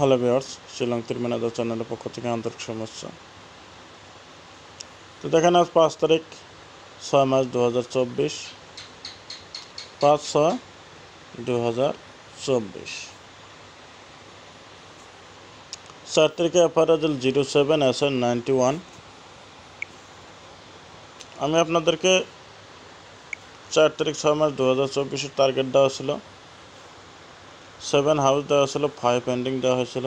Hello viewers, Shillong manager চ্যানেলের পক্ষ থেকে আন্তরিক শুভেচ্ছা। তো দেখেন আজ 5 তারিখ 6 মাস 2024, 5/6/2024। 4 তারিখে অ্যাপারেজেল 07 SN 91। আমি আপনাদেরকে 4 তারিখ 6 মাস 2024 টার্গেট দেওয়া ছিল, 7 হাউস দেওয়া ছিল, 5 পেন্ডিং দেওয়া হয়েছিল।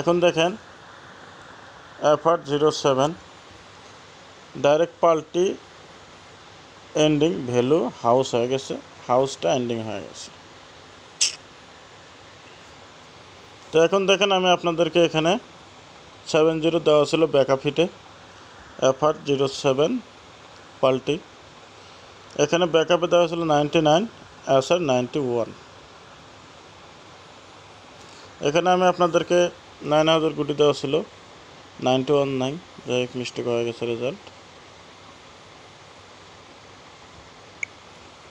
এখন দেখেন এফআর 07 ডাইরেক্ট পাল্টি এন্ডিং ভ্যালু হাউস হয়ে গেছে, হাউসটা এন্ডিং হয়ে গেছে। তো এখন দেখেন আমি আপনাদেরকে এখানে 70 দেওয়া ছিল ব্যাকআপ হিটে, এফআর 07 পাল্টি। এখানে ব্যাকআপে দেওয়া ছিল 99, এসআর 91। এখানে আমি আপনাদেরকে 9000 গুটি দেওয়া ছিল, 919, যাই হোক মিস্টেক হয়ে গেছে রেজাল্ট।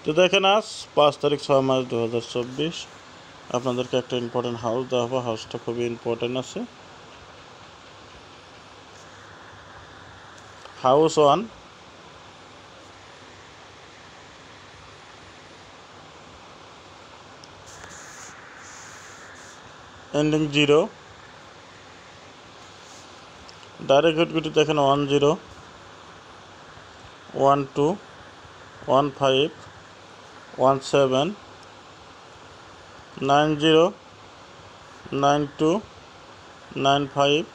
তো দেখেন আজ 5 তারিখ 6 মাস 2024 আপনাদেরকে একটা ইম্পর্টেন্ট হাউস দেওয়া হবে। হাউসটা খুবই ইম্পর্টেন্ট আছে। হাউস 1 এন্ডিং 0, ডাইরেক্ট হিটগুটি দেখেন 10, 12, 15, 17, 90, 92, 95,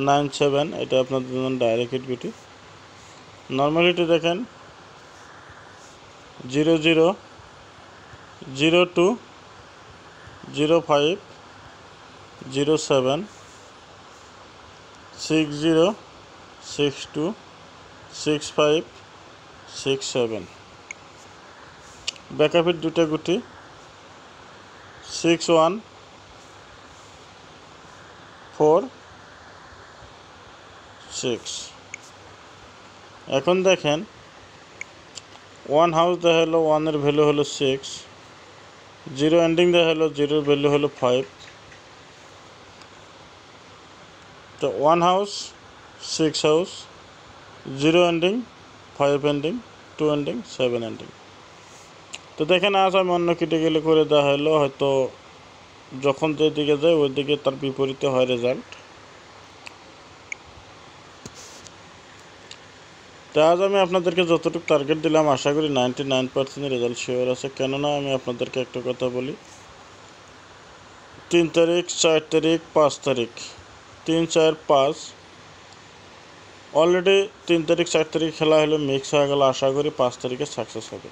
97। এটা আপনাদের জন্য ডাইরেক্ট হিটগুটি। নর্মালিটি দেখেন 00, 02, 05, 07, 60, 62, 65, 67। ব্যাকআপের দুটা গুটি 61, 4, 6। এখন দেখেন 1 হাউস দেখা হলো, 1 এর ভ্যালু হলো 6, 0 এন্ডিং দেখা হলো, 0 এর ভ্যালু হলো 5। তো 1 house, 6 house, 0 ending, 5 ending, 2 ending, 7 ending. তো দেখেন আজ আমি অন্য ক্যাটাগরি করে দেওয়া হলো, হয়তো যখন যেদিকে যায় ওই দিকে তার বিপরীতে হয় রেজাল্ট। তো আজ আমি আপনাদেরকে যতটুকু টার্গেট দিলাম আশা করি 99% রেজাল্ট শিওর আছে। কেননা আমি আপনাদেরকে একটা কথা বলি, 3 তারিখ, 4 তারিখ, 5 তারিখ, 3, 4, 5 অলরেডি 3 তারিখ 4 তারিখ খেলা হলো, মিক্স হয়ে গেল। আশা করি 5 তারিখে সাকসেস হবে।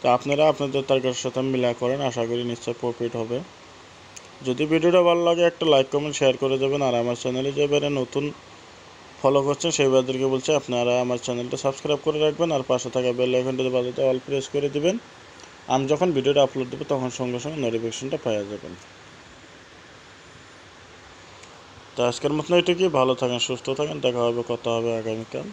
তো আপনারা আপনাদের টার্গেটের সাথে মিলা করেন, আশা করি নিশ্চয় প্রফিট হবে। যদি ভিডিওটা ভালো লাগে একটা লাইক কমেন্ট শেয়ার করে দেবেন। আর আমার চ্যানেলে যে এবারে নতুন ফলো করছেন সেই ভাইদেরকে বলছি আপনারা আমার চ্যানেলটা সাবস্ক্রাইব করে রাখবেন, আর পাশে থাকা বেল আইকনটিতে বাজাতে অল প্রেস করে দিবেন। আমি যখন ভিডিওটা আপলোড দেবো তখন সঙ্গে সঙ্গে নোটিফিকেশনটা পেয়ে যাবেন। তো আজকের মতন এটুকুই। ভালো থাকেন, সুস্থ থাকেন, দেখা হবে, কথা হবে আগামীকাল।